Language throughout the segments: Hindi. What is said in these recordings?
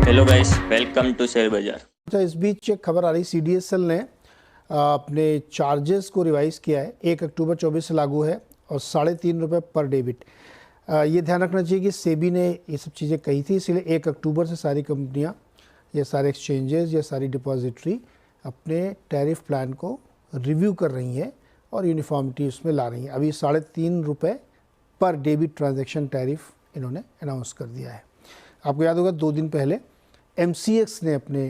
Hello guys, welcome to share बाजार। अच्छा, इस बीच एक खबर आ रही, सीडीएसएल ने अपने चार्जेस को रिवाइज किया है। 1 अक्टूबर 24 से लागू है और ₹3.5 पर डेबिट। ये ध्यान रखना चाहिए कि सेबी ने ये सब चीज़ें कही थी, इसलिए 1 अक्टूबर से सारी कंपनियां, ये सारे एक्सचेंजेस, ये सारी डिपॉजिटरी अपने टैरिफ प्लान को रिव्यू कर रही हैं और यूनिफॉर्मिटी उसमें ला रही हैं। अभी ₹3.5 पर डेबिट ट्रांजैक्शन टैरिफ इन्होंने अनाउंस कर दिया है। आपको याद होगा 2 दिन पहले एमसीएक्स ने अपने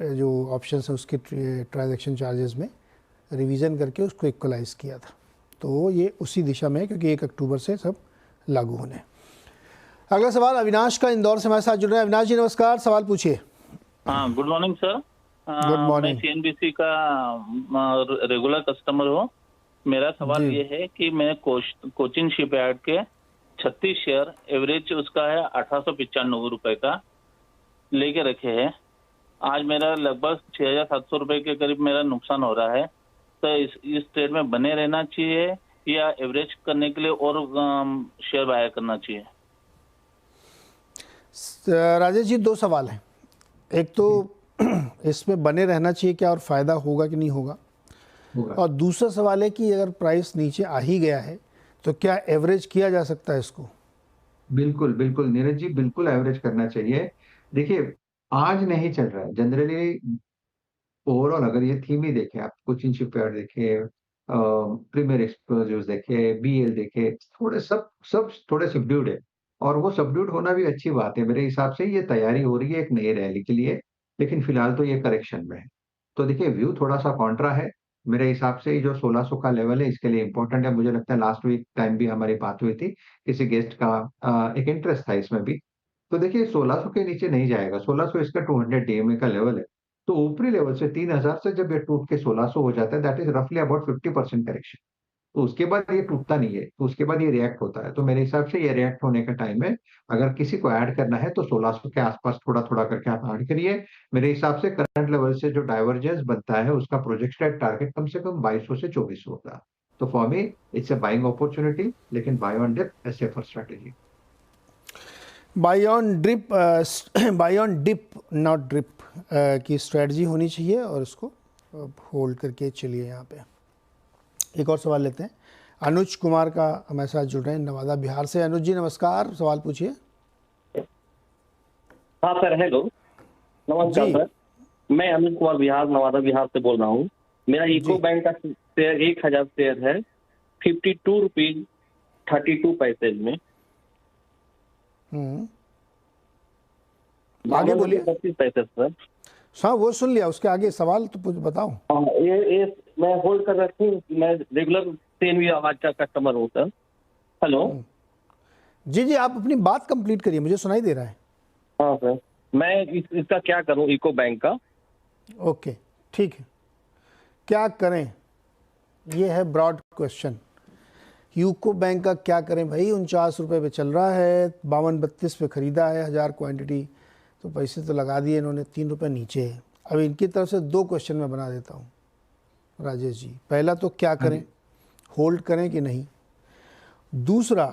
जो ऑप्शन है उसके ट्रांजैक्शन चार्जेस में रिवीजन करके उसको इक्वलाइज किया था। तो ये उसी दिशा में है, क्योंकि 1 अक्टूबर से सब लागू होने हैं। अगला सवाल अविनाश का इंदौर से हमारे साथ जुड़ रहे हैं। अविनाश जी नमस्कार, सवाल पूछिए। हाँ, गुड मॉर्निंग सर। गुड मैं मॉर्निंग। सीएनबीसी का रेगुलर कस्टमर हूँ। मेरा सवाल जी। ये है कि मैं कोचिन शिपयार्ड के 36 शेयर, एवरेज उसका है 1895 रुपए का लेके रखे हैं। आज मेरा लगभग 6700 रुपए के करीब मेरा नुकसान हो रहा है। तो इस ट्रेड में बने रहना चाहिए या एवरेज करने के लिए और शेयर बाय करना चाहिए? राजेश जी, 2 सवाल हैं। एक तो इसमें बने रहना चाहिए क्या, और फ़ायदा होगा कि नहीं होगा, और दूसरा सवाल है कि अगर प्राइस नीचे आ ही गया है तो क्या एवरेज किया जा सकता है इसको? बिल्कुल बिल्कुल नीरज जी, बिल्कुल एवरेज करना चाहिए। देखिए, आज नहीं चल रहा है जनरली। ओवरऑल अगर ये थीम ही देखें, आप कोचिन शिपयार्ड देखें, प्रीमियर एक्सप्लोजिव्स देखें, बीएल देखें, थोड़े सब सब थोड़े सबड्यूड है। और वो सबड्यूड होना भी अच्छी बात है। मेरे हिसाब से ये तैयारी हो रही है एक नई रैली के लिए, लेकिन फिलहाल तो ये करेक्शन में है। तो देखिए, व्यू थोड़ा सा कॉन्ट्रा है। मेरे हिसाब से ये जो 1600 का लेवल है इसके लिए इंपॉर्टेंट है। मुझे लगता है लास्ट वीक टाइम भी हमारी बात हुई थी, किसी गेस्ट का एक इंटरेस्ट था इसमें भी। तो देखिए, 1600 के नीचे नहीं जाएगा। 1600 इसका 200 डीएमए का लेवल है। तो ऊपरी लेवल से 3000 से जब ये टूट के 1600 हो जाता है, दैट इज रफली अबाउट 50% करेक्शन। तो उसके बाद ये टूटता नहीं है, तो उसके बाद ये रिएक्ट होता है। तो मेरे हिसाब से ये रिएक्ट होने का टाइम है। अगर किसी को ऐड करना है तो 1600 के आसपास थोड़ा थोड़ा करके आप ऐड करिए। मेरे हिसाब से करंट लेवल से जो डाइवर्जेंस बनता है उसका प्रोजेक्टेड टारगेट कम से कम 2200 से 2400 होगा। तो for me it's a buying opportunity, लेकिन buy on dip a safer strategy. Buy on dip not drip की स्ट्रेटजी होनी चाहिए, और उसको होल्ड करके चलिए। यहाँ पे एक और सवाल लेते हैं। अनुज कुमार का हमारे साथ जुड़ रहे हैं नवादा बिहार से। अनुज जी नमस्कार, सवाल पूछिए। हाँ सर, हेलो, नमस्कार जी। सर। मैं अनुज कुमार नवादा बिहार से बोल रहा हूँ। मेरा यूको जी। बैंक का शेयर 1000 शेयर है, 52 रुपीज 32 पैसे में। आगे बोलिए। 32 पैसे सर। हाँ, वो सुन लिया, उसके आगे सवाल तो बताओ। हाँ, ये मैं होल्ड कर रखी हूँ। मैं रेगुलर सीएनबी आवाज का कस्टमर हूँ सर। हेलो। जी जी, आप अपनी बात कंप्लीट करिए, मुझे सुनाई दे रहा है। हाँ सर, मैं इसका क्या करूँ, यूको बैंक का? ओके, ठीक है। क्या करें, ये है ब्रॉड क्वेश्चन। यूको बैंक का क्या करें भाई? 49 रुपये पे चल रहा है, 52-32 पे ख़रीदा है 1000 क्वांटिटी, तो पैसे तो लगा दिए इन्होंने, 3 रुपये नीचे है। अब इनकी तरफ से 2 क्वेश्चन मैं बना देता हूँ राजेश जी। पहला तो क्या करें, होल्ड करें कि नहीं। दूसरा,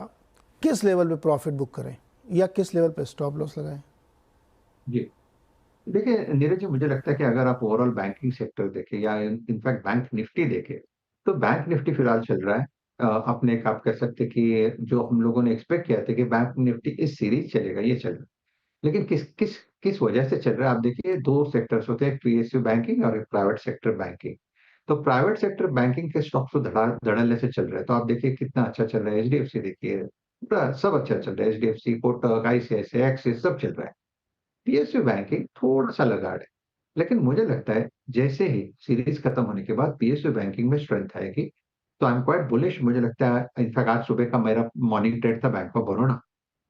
किस लेवल पे प्रॉफिट बुक करें या किस लेवल पे स्टॉप लॉस लगाएं। जी, देखिए नीरज जी, मुझे लगता है कि अगर आप ओवरऑल बैंकिंग सेक्टर देखें या इनफैक्ट बैंक निफ्टी देखें, तो बैंक निफ्टी फिलहाल चल रहा है अपने एक, आप कह सकते हैं कि जो हम लोगों ने एक्सपेक्ट किया था कि बैंक निफ्टी इस सीरीज चलेगा, ये चल रहा है। लेकिन किस किस किस वजह से चल रहा है, आप देखिए 2 सेक्टर्स होते हैं, एक पीएसयू बैंकिंग और एक प्राइवेट सेक्टर बैंकिंग। तो प्राइवेट सेक्टर बैंकिंग के स्टॉक्स तो धड़ल्ले से चल रहे हैं। तो आप देखिए कितना अच्छा चल रहा है। एचडीएफसी देखिए, पूरा सब अच्छा चल रहा है। एचडीएफसी, कोटक, आईसीआईसीआई, एक्सिस सब चल रहा है। पीएसयू बैंकिंग थोड़ा-सा लगाड़ है। लेकिन मुझे लगता है जैसे ही सीरीज खत्म होने के बाद पीएसयू बैंकिंग में स्ट्रेंथ आएगी। तो आई एम क्वाइट बुलिश। मुझे लगता है इनफैक्ट आज सुबह का मेरा मॉर्निंग ट्रेड था बैंक ऑफ बड़ौदा,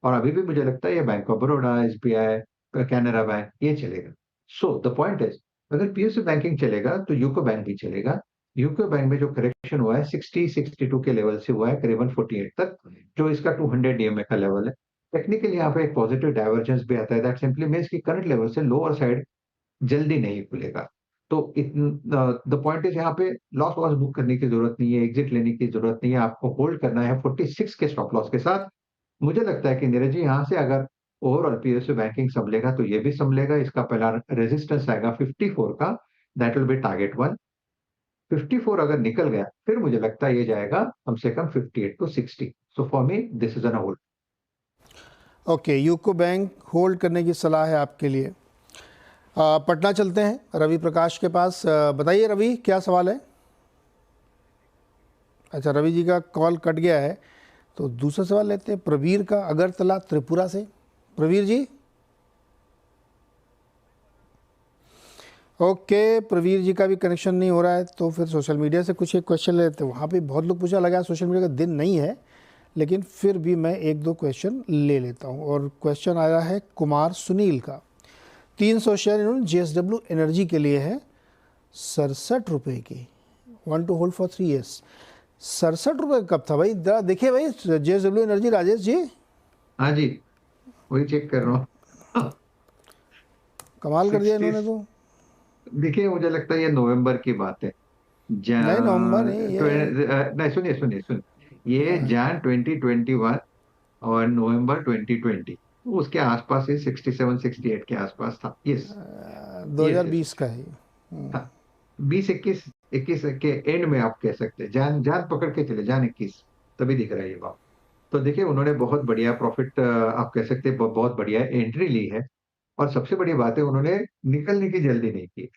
और अभी भी मुझे लगता है ये bank of Baroda, SBI, Canara bank ये चलेगा। सो द पॉइंट इज, अगर पीएसयू बैंकिंग चलेगा तो यूको बैंक भी चलेगा। यूको बैंक में जो करेक्शन हुआ है 60-62 के लेवल से हुआ है करीबन 48 तक, जो इसका 200 डीएमए का लेवल है। टेक्निकली यहाँ पे एक पॉजिटिव डाइवर्जेंस भी आता है। दैट सिंपली मीन्स कि करंट लेवल से लोअर साइड जल्दी नहीं खुलेगा। तो द पॉइंट इज, यहाँ पे लॉस वॉस बुक करने की जरूरत नहीं है, एग्जिट लेने की जरूरत नहीं है, आपको होल्ड करना है 46 के स्टॉप लॉस के साथ। मुझे लगता है कि नीरज जी, यहाँ से अगर ओवरऑल पीएसयू बैंकिंग संभलेगा तो ये भी संभलेगा। इसका पहला रेजिस्टेंस आएगा 54 का, दैट विल बी टारगेट 1। 54 अगर निकल गया फिर मुझे लगता है ये जाएगा कम से कम 58 to 60। So for me this is an hold. Okay, UCO bank hold करने की सलाह है आपके लिए। पटना चलते हैं रवि प्रकाश के पास। बताइए रवि, क्या सवाल है? अच्छा, रवि जी का कॉल कट गया है, तो दूसरा सवाल लेते हैं प्रवीर का, अगरतला त्रिपुरा से। प्रवीर जी, ओके, प्रवीर जी का भी कनेक्शन नहीं हो रहा है, तो फिर सोशल मीडिया से कुछ एक क्वेश्चन लेते हैं। वहाँ पे बहुत लोग पूछा लगा, सोशल मीडिया का दिन नहीं है, लेकिन फिर भी मैं एक दो क्वेश्चन ले लेता हूँ। और क्वेश्चन आया है कुमार सुनील का। 300 शेयर इन्होंने JSW एनर्जी के लिए है, 67 रुपये की, 1 टू होल्ड फॉर 3 years। 67 रुपये कब था भाई? जरा देखिए भाई JSW एनर्जी, राजेश जी। हाँ जी, वही चेक कर रहा हूँ। कमाल कर दिया इन्होंने तो। देखिए मुझे लगता है ये नवंबर की बात है। नहीं, नवंबर नहीं, ये नहीं, सुनिए सुनिए सुनिए, ये जैन 2021 और नवंबर 2020 उसके आसपास ये 67 68 के आसपास था। यस, 2020 का है। 20 21 के एंड में आप कह सकते हैं, जान जान पकड़ के चले, जान 21 तभी दिख रहा है ये बात। तो देखिए उन्होंने बहुत बढ़िया प्रॉफिट, आप कह सकते हैं बहुत बढ़िया एंट्री ली है। और सबसे बड़ी बात है उन्होंने निकलने की जल्दी नहीं की।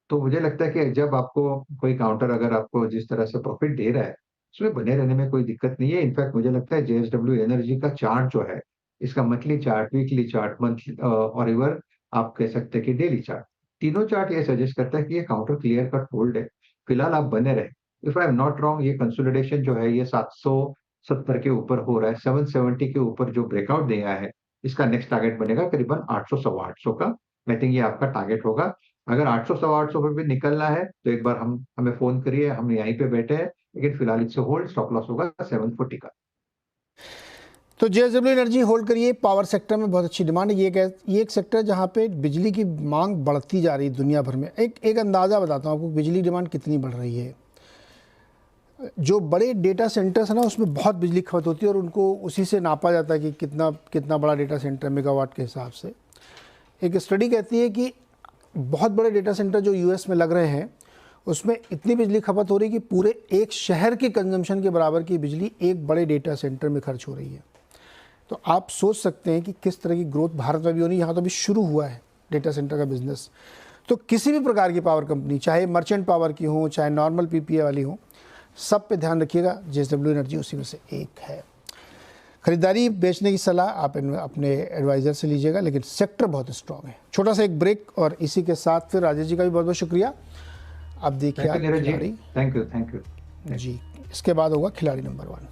तो मुझे लगता है कि जब आपको कोई काउंटर अगर आपको जिस तरह से प्रॉफिट दे रहा है, उसमें बने रहने में कोई दिक्कत नहीं है। इनफैक्ट मुझे लगता है JSW एनर्जी का चार्ट जो है, इसका monthly chart, weekly chart, monthly और इवर आप कह सकते हैं कि डेली चार्ट, तीनों चार्ट ये सजेस्ट करता है कि ये काउंटर क्लियर कट होल्ड है, फिलहाल आप बने रहे। If I am not wrong, ये कंसोलिडेशन जो है ये 770 के ऊपर हो रहा है, 770 के ऊपर जो ब्रेकआउट दिया है, इसका नेक्स्ट टारगेट बनेगा करीबन 800 सवा 800 का। मैं थिंक ये आपका टारगेट होगा। अगर 800 सवा 800 पे भी निकलना है तो एक बार हमें फोन करिए, हम यहीं पे बैठे हैं, लेकिन फिलहाल इससे होल्ड, स्टॉप लॉस होगा 740 का। तो JSW एनर्जी होल्ड करिए। पावर सेक्टर में बहुत अच्छी डिमांड है। ये एक सेक्टर है जहाँ पे बिजली की मांग बढ़ती जा रही है दुनिया भर में। एक अंदाज़ा बताता हूँ आपको, बिजली डिमांड कितनी बढ़ रही है। जो बड़े डेटा सेंटर्स हैं ना, उसमें बहुत बिजली खपत होती है और उनको उसी से नापा जाता है कि कितना बड़ा डेटा सेंटर मेगावाट के हिसाब से। एक स्टडी कहती है कि बहुत बड़े डेटा सेंटर जो US में लग रहे हैं, उसमें इतनी बिजली खपत हो रही है कि पूरे एक शहर के कंजम्पशन के बराबर की बिजली एक बड़े डेटा सेंटर में खर्च हो रही है। तो आप सोच सकते हैं कि किस तरह की ग्रोथ भारत में भी होनी। यहाँ तो अभी शुरू हुआ है डेटा सेंटर का बिजनेस। तो किसी भी प्रकार की पावर कंपनी, चाहे मर्चेंट पावर की हो, चाहे नॉर्मल PPA वाली हो, सब पे ध्यान रखिएगा। JSW एनर्जी उसी में से एक है। खरीदारी बेचने की सलाह आप अपने एडवाइज़र से लीजिएगा, लेकिन सेक्टर बहुत स्ट्रॉन्ग है। छोटा सा एक ब्रेक, और इसी के साथ फिर राजेश जी का भी बहुत बहुत शुक्रिया। अब देखिए खिलाड़ी। थैंक यू जी, इसके बाद होगा खिलाड़ी नंबर 1।